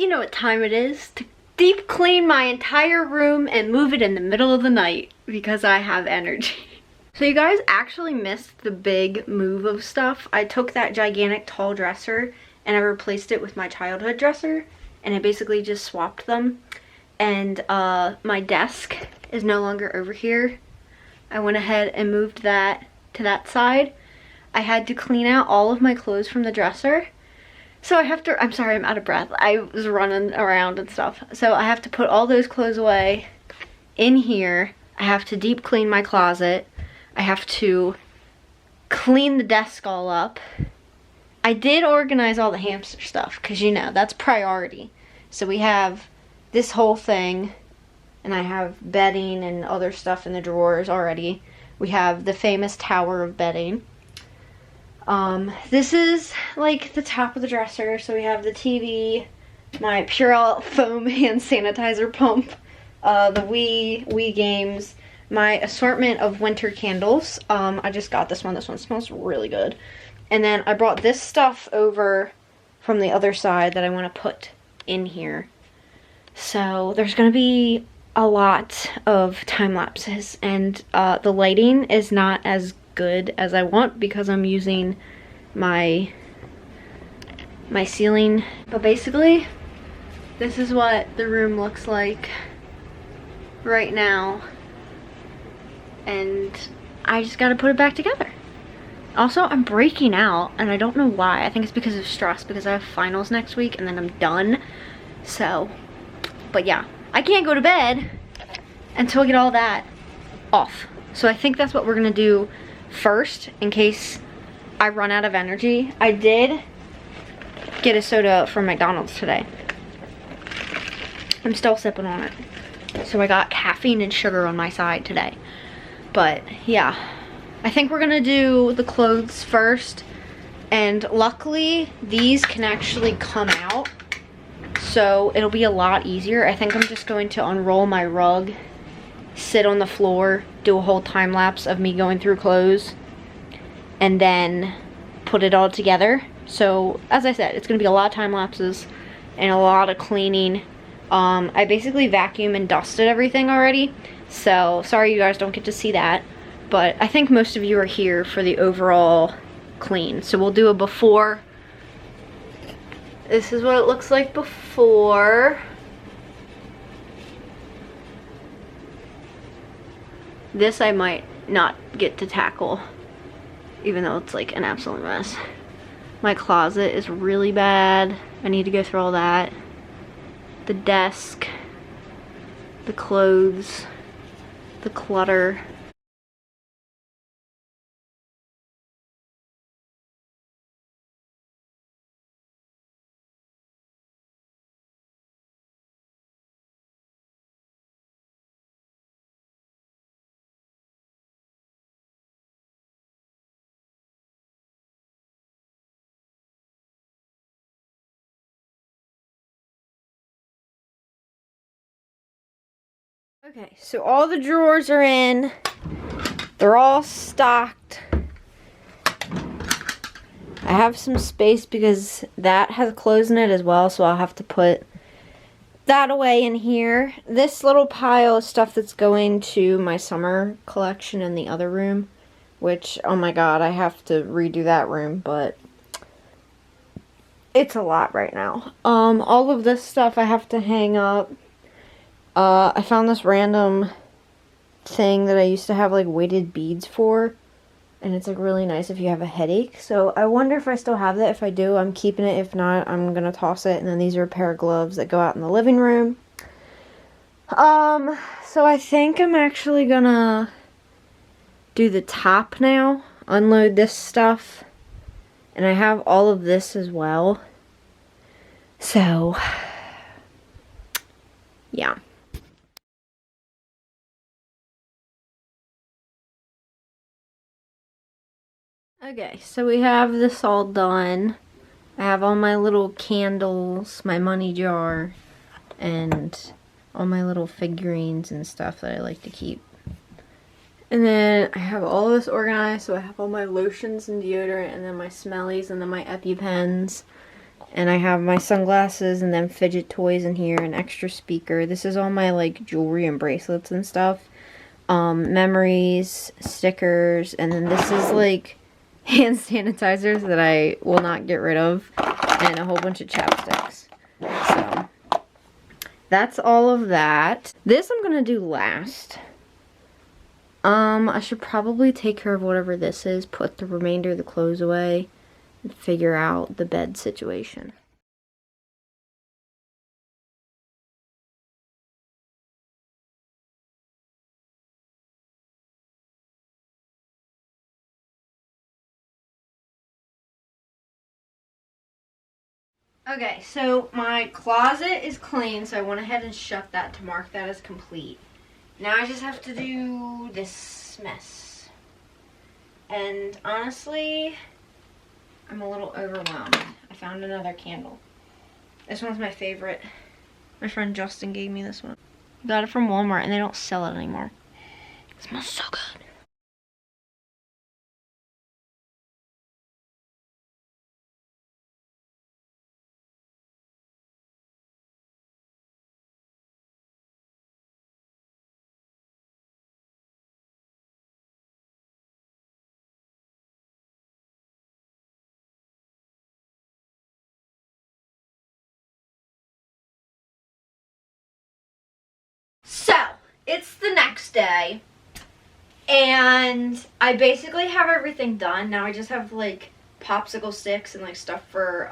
you know what time it is to deep clean my entire room and move it in the middle of the night because I have energy. So you guys actually missed the big move of stuff. I took that gigantic tall dresser and I replaced it with my childhood dresser, and I basically just swapped them. And my desk is no longer over here. I went ahead and moved that to that side. I had to clean out all of my clothes from the dresser. So I have to, I'm sorry, I'm out of breath. I was running around and stuff. So I have to put all those clothes away in here. I have to deep clean my closet. I have to clean the desk all up. I did organize all the hamster stuff because, you know, that's priority. So we have this whole thing, and I have bedding and other stuff in the drawers already. We have the famous tower of bedding. This is like the top of the dresser. So we have the TV, my Purell foam hand sanitizer pump, the Wii games, my assortment of winter candles. I just got this one. This one smells really good. And then I brought this stuff over from the other side that I want to put in here. So there's going to be a lot of time lapses, and the lighting is not as good as I want because I'm using my ceiling. But basically, this is what the room looks like right now, and I just got to put it back together. Also, I'm breaking out, and I don't know why. I think it's because of stress, because I have finals next week, and then I'm done. So, but yeah, I can't go to bed until I get all that off. So I think that's what we're gonna do first, in case I run out of energy. I did get a soda from McDonald's today. I'm still sipping on it. So I got caffeine and sugar on my side today. But yeah, I think we're gonna do the clothes first, and luckily these can actually come out, so it'll be a lot easier. I think I'm just going to unroll my rug, sit on the floor, do a whole time lapse of me going through clothes, and then put it all together. So as I said, it's gonna be a lot of time lapses and a lot of cleaning. I basically vacuumed and dusted everything already, so sorry you guys don't get to see that. But I think most of you are here for the overall clean. So we'll do a before. This is what it looks like before. This I might not get to tackle, even though it's like an absolute mess. My closet is really bad. I need to go through all that. The desk, the clothes, the clutter. Okay, so all the drawers are in. They're all stocked. I have some space because that has clothes in it as well, so I'll have to put that away in here. This little pile of stuff that's going to my summer collection in the other room, which, oh my god, I have to redo that room, but it's a lot right now. All of this stuff I have to hang up. I found this random thing that I used to have like weighted beads for, and it's like really nice if you have a headache. So I wonder if I still have that. If I do, I'm keeping it. If not, I'm gonna toss it. And then these are a pair of gloves that go out in the living room. So I think I'm actually gonna do the top now, unload this stuff, and I have all of this as well. So yeah. Okay, so we have this all done. I have all my little candles, my money jar, and all my little figurines and stuff that I like to keep. And then I have all of this organized, so I have all my lotions and deodorant, and then my smellies, and then my EpiPens. And I have my sunglasses and then fidget toys in here, an extra speaker. This is all my like jewelry and bracelets and stuff. Memories, stickers, and then this is like hand sanitizers that I will not get rid of, and a whole bunch of chapsticks. So that's all of that. This I'm gonna do last. I should probably take care of whatever this is, put the remainder of the clothes away, and figure out the bed situation. Okay, so my closet is clean, so I went ahead and shut that to mark that as complete. Now I just have to do this mess. And honestly, I'm a little overwhelmed. I found another candle. This one's my favorite. My friend Justin gave me this one. Got it from Walmart and they don't sell it anymore. It smells so good. So, it's the next day, and I basically have everything done. Now I just have, like, popsicle sticks and, like, stuff for,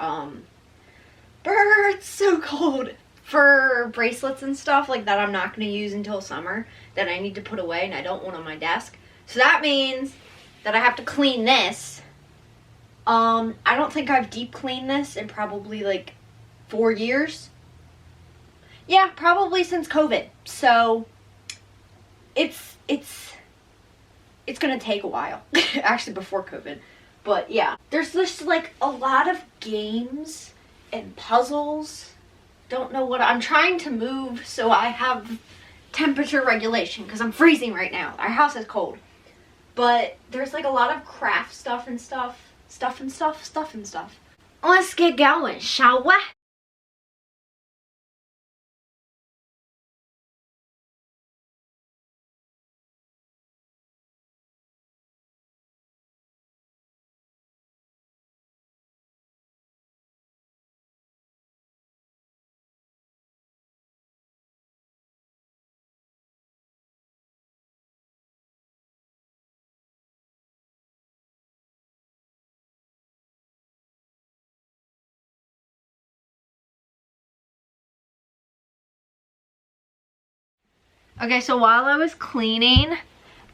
it's so cold. For bracelets and stuff, like, that I'm not going to use until summer, that I need to put away, and I don't want on my desk. So that means that I have to clean this. I don't think I've deep cleaned this in probably, like, 4 years. Yeah, probably since COVID. So it's gonna take a while. Actually before COVID. But yeah. There's just like a lot of games and puzzles. Don't know what I'm trying to move so I have temperature regulation because I'm freezing right now. Our house is cold. But there's like a lot of craft stuff and stuff. Let's get going, shall we? Okay, so while I was cleaning,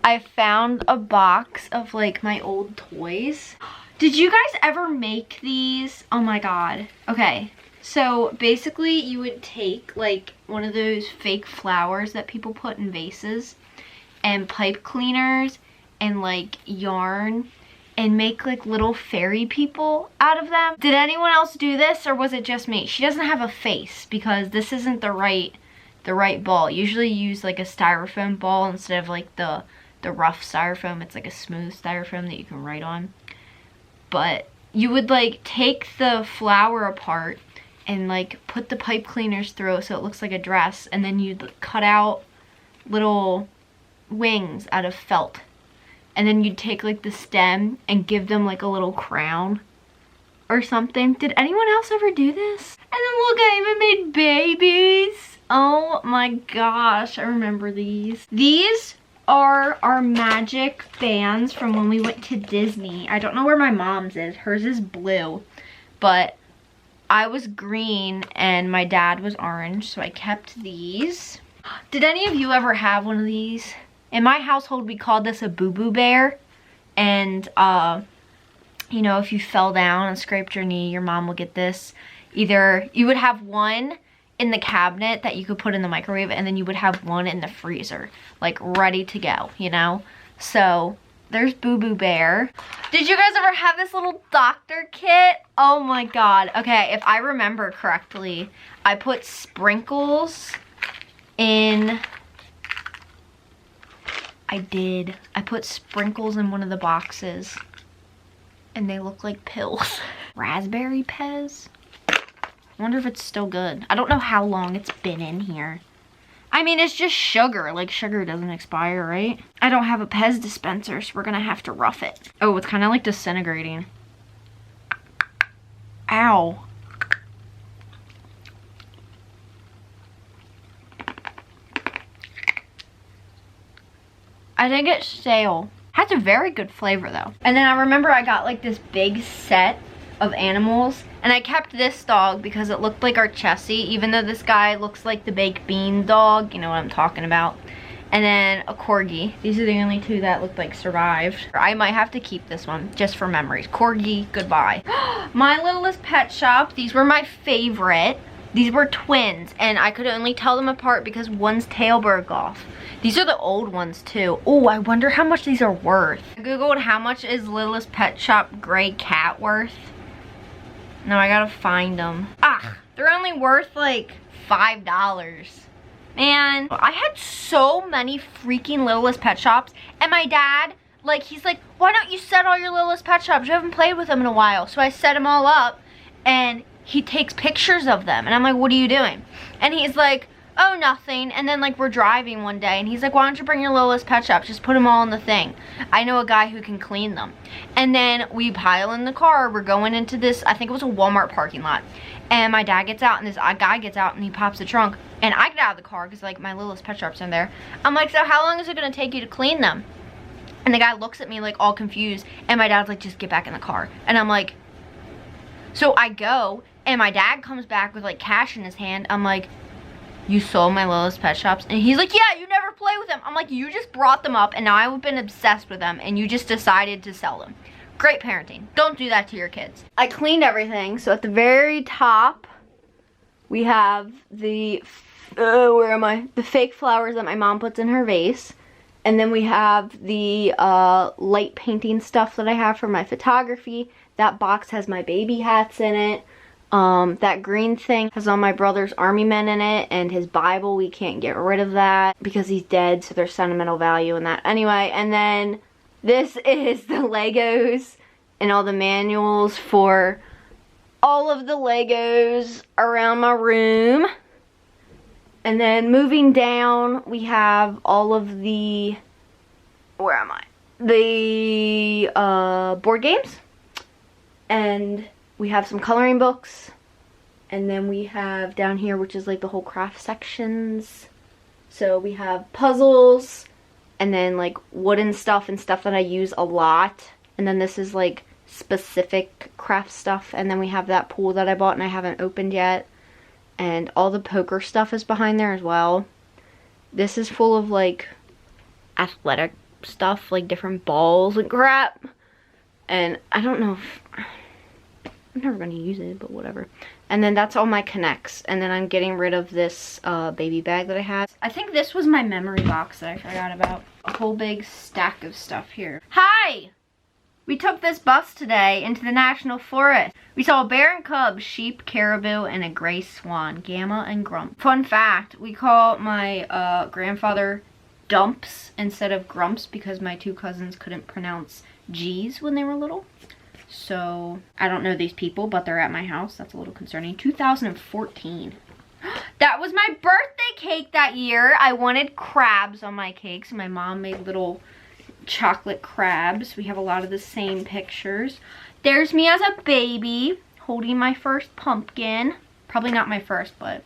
I found a box of like my old toys. Did you guys ever make these? Oh my god. Okay, so basically you would take like one of those fake flowers that people put in vases and pipe cleaners and like yarn and make like little fairy people out of them. Did anyone else do this or was it just me? She doesn't have a face because this isn't the right ball. Usually use like a styrofoam ball instead of like the rough styrofoam. It's like a smooth styrofoam that you can write on. But you would like take the flower apart and like put the pipe cleaners through it so it looks like a dress, and then you'd cut out little wings out of felt, and then you'd take like the stem and give them like a little crown or something. Did anyone else ever do this? And then look, I even made babies. Oh my gosh, I remember these. These are our magic bands from when we went to Disney. I don't know where my mom's is. Hers is blue, but I was green and my dad was orange, so I kept these. Did any of you ever have one of these? In my household, we called this a boo-boo bear, and you know, if you fell down and scraped your knee, your mom would get this. Either you would have one in the cabinet that you could put in the microwave, and then you would have one in the freezer, like ready to go, you know? So there's Boo Boo Bear. Did you guys ever have this little doctor kit? Oh my god. Okay, if I remember correctly, I put sprinkles in, I put sprinkles in one of the boxes and they look like pills. Raspberry Pez. I wonder if it's still good. I don't know how long it's been in here. I mean, it's just sugar. Like, sugar doesn't expire, right? I don't have a Pez dispenser, so we're gonna have to rough it. Oh, it's kind of like disintegrating. Ow. I think it's stale. Has a very good flavor though. And then I remember I got like this big set of animals, and I kept this dog because it looked like our Chessie, even though this guy looks like the baked bean dog, you know what I'm talking about. And then a corgi. These are the only two that looked like survived. I might have to keep this one just for memories. Corgi, goodbye. My Littlest Pet Shop. These were my favorite. These were twins, and I could only tell them apart because one's tail broke off. These are the old ones too. Oh, I wonder how much these are worth. I googled how much is Littlest Pet Shop gray cat worth. No, I gotta find them. Ah, they're only worth like $5. Man, I had so many freaking Littlest Pet Shops, and my dad, like, he's like, why don't you set all your Littlest Pet Shops? You haven't played with them in a while. So I set them all up, and he takes pictures of them, and I'm like, what are you doing? And he's like, oh, nothing. And then like we're driving one day, and he's like, why don't you bring your Littlest Pet Shop? Just put them all in the thing. I know a guy who can clean them. And then we pile in the car. We're going into this, I think it was a Walmart parking lot. And my dad gets out, and this guy gets out, and he pops the trunk. And I get out of the car because like my Littlest Pet Shop's in there. I'm like, so how long is it gonna take you to clean them? And the guy looks at me like all confused, and my dad's like, just get back in the car. And I'm like, so I go, and my dad comes back with like cash in his hand. I'm like, you sold my Littlest Pet Shops? And he's like, yeah, you never play with them. I'm like, you just brought them up, and now I've been obsessed with them, and you just decided to sell them. Great parenting. Don't do that to your kids. I cleaned everything, so at the very top, we have the, where am I? The fake flowers that my mom puts in her vase. And then we have the light painting stuff that I have for my photography. That box has my baby hats in it. That green thing has all my brother's army men in it, and his Bible. We can't get rid of that because he's dead, so there's sentimental value in that. Anyway, and then this is the Legos and all the manuals for all of the Legos around my room. And then moving down, we have all of the, where am I? The board games. And we have some coloring books. And then we have down here, which is like the whole craft sections. So we have puzzles, and then like wooden stuff and stuff that I use a lot. And then this is like specific craft stuff. And then we have that pool that I bought and I haven't opened yet. And all the poker stuff is behind there as well. This is full of like athletic stuff, like different balls and crap. And I don't know if, I'm never going to use it, but whatever. And then that's all my connects. And then I'm getting rid of this baby bag that I had. I think this was my memory box that I forgot about. A whole big stack of stuff here. Hi! We took this bus today into the National Forest. We saw a bear and cubs, sheep, caribou, and a gray swan, Gamma and Grump. Fun fact, we call my grandfather Dumps instead of Grumps because my two cousins couldn't pronounce G's when they were little. So, I don't know these people, but they're at my house. That's a little concerning. 2014. That was my birthday cake that year. I wanted crabs on my cake, so my mom made little chocolate crabs. We have a lot of the same pictures. There's me as a baby holding my first pumpkin. Probably not my first, but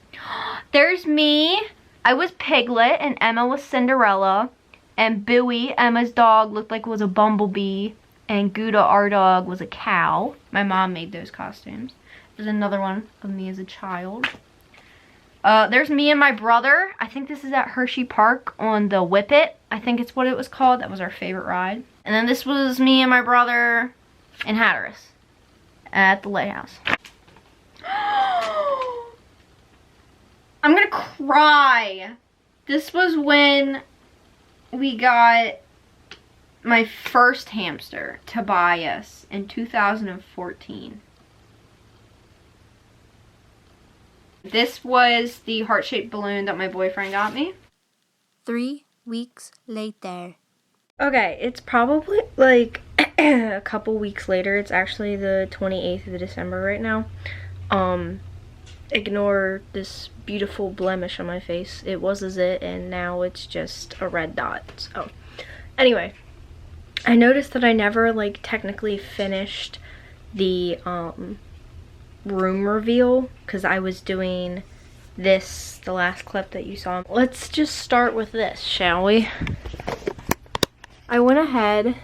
there's me. I was Piglet and Emma was Cinderella, and Bowie, Emma's dog, looked like it was a bumblebee, and Gouda, our dog, was a cow. My mom made those costumes. There's another one of me as a child. There's me and my brother. I think this is at Hershey Park on the Whippet. I think it's what it was called. That was our favorite ride. And then this was me and my brother in Hatteras at the lighthouse. I'm gonna cry. This was when we got my first hamster, Tobias, in 2014. This was the heart-shaped balloon that my boyfriend got me. 3 weeks later. Okay, it's probably like a couple weeks later. It's actually the 28th of December right now. ignore this beautiful blemish on my face. It was a zit and now it's just a red dot. So anyway, I noticed that I never like technically finished the room reveal because I was doing this, the last clip that you saw. Let's just start with this, shall we? I went ahead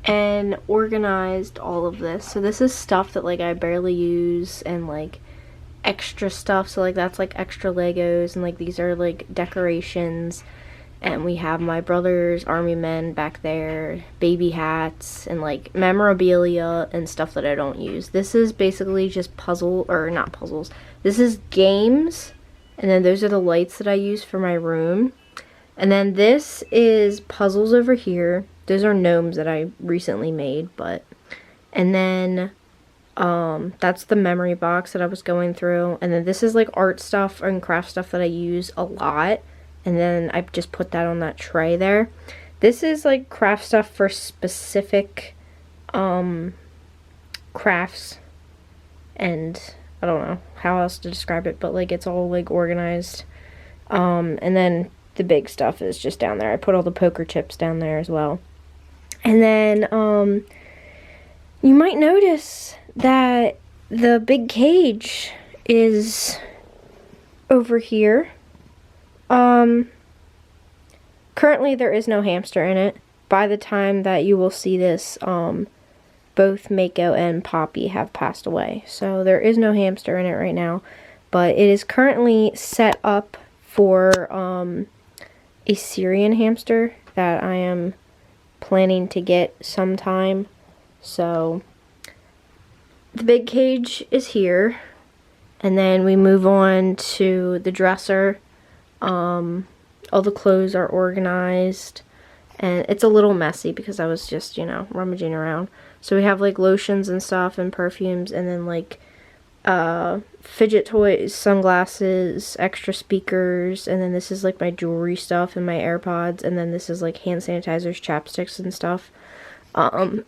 and organized all of this. So this is stuff that like I barely use and like extra stuff. So like that's like extra Legos and like these are like decorations. And we have my brother's army men back there, baby hats, and like memorabilia and stuff that I don't use. This is basically just not puzzles. This is games, and then those are the lights that I use for my room. And then this is puzzles over here. Those are gnomes that I recently made, and then that's the memory box that I was going through. And then this is like art stuff and craft stuff that I use a lot. And then I just put that on that tray there. This is like craft stuff for specific crafts. And I don't know how else to describe it, but like it's all like organized. And then the big stuff is just down there. I put all the poker chips down there as well. And then you might notice that the big cage is over here. Currently there is no hamster in it. By the time that you will see this, both Mako and Poppy have passed away. So there is no hamster in it right now, but it is currently set up for, a Syrian hamster that I am planning to get sometime. So the big cage is here, and then we move on to the dresser. All the clothes are organized, and it's a little messy because I was just, you know, rummaging around. So we have like lotions and stuff and perfumes, and then like fidget toys, sunglasses, extra speakers, and then this is like my jewelry stuff and my AirPods, and then this is like hand sanitizers, chapsticks and stuff. All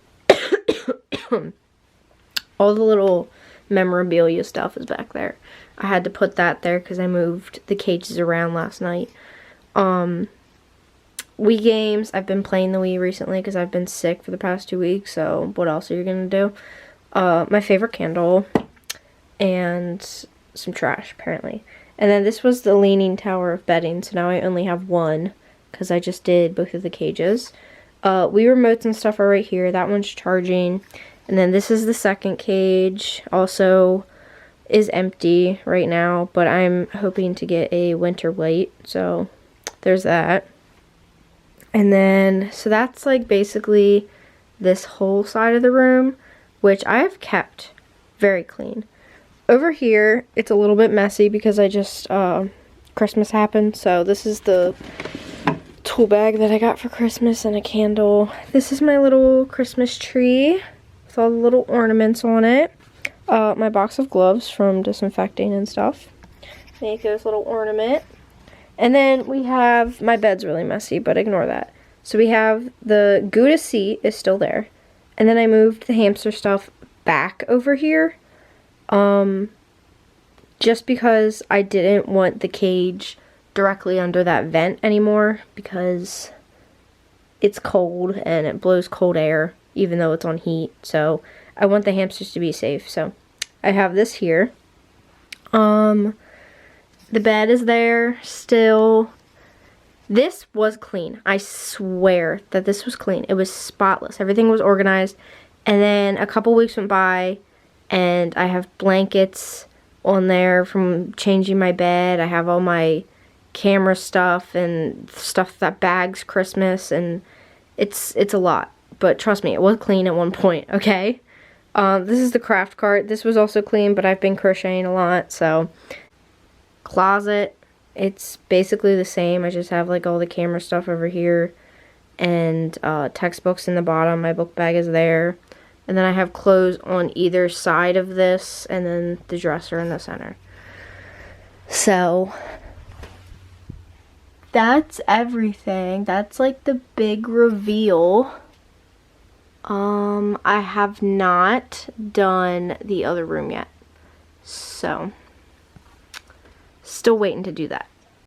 the little memorabilia stuff is back there. I had to put that there because I moved the cages around last night. Wii games. I've been playing the Wii recently because I've been sick for the past 2 weeks, so what else are you gonna do? My favorite candle, and some trash, apparently. And then this was the leaning tower of bedding, so now I only have one because I just did both of the cages. Wii remotes and stuff are right here. That one's charging. And then this is the second cage, also is empty right now, but I'm hoping to get a winter weight, so there's that. And then, so that's like basically this whole side of the room, which I have kept very clean. Over here, it's a little bit messy because I just, Christmas happened, so this is the tool bag that I got for Christmas and a candle. This is my little Christmas tree with all the little ornaments on it. My box of gloves from disinfecting and stuff. Mako's little ornament. And then we have, my bed's really messy, but ignore that. So we have the Gouda seat is still there. And then I moved the hamster stuff back over here. Just because I didn't want the cage directly under that vent anymore, because it's cold and it blows cold air, even though it's on heat. So I want the hamsters to be safe. So I have this here. The bed is there still. This was clean. I swear that this was clean. It was spotless. Everything was organized. And then a couple weeks went by and I have blankets on there from changing my bed. I have all my camera stuff and stuff that bags Christmas, and it's a lot. But trust me, it was clean at one point, okay? This is the craft cart. This was also clean, but I've been crocheting a lot, so. Closet, it's basically the same. I just have like all the camera stuff over here, and textbooks in the bottom. My book bag is there, and then I have clothes on either side of this, and then the dresser in the center. So that's everything. That's like the big reveal. I have not done the other room yet, so Still waiting to do that.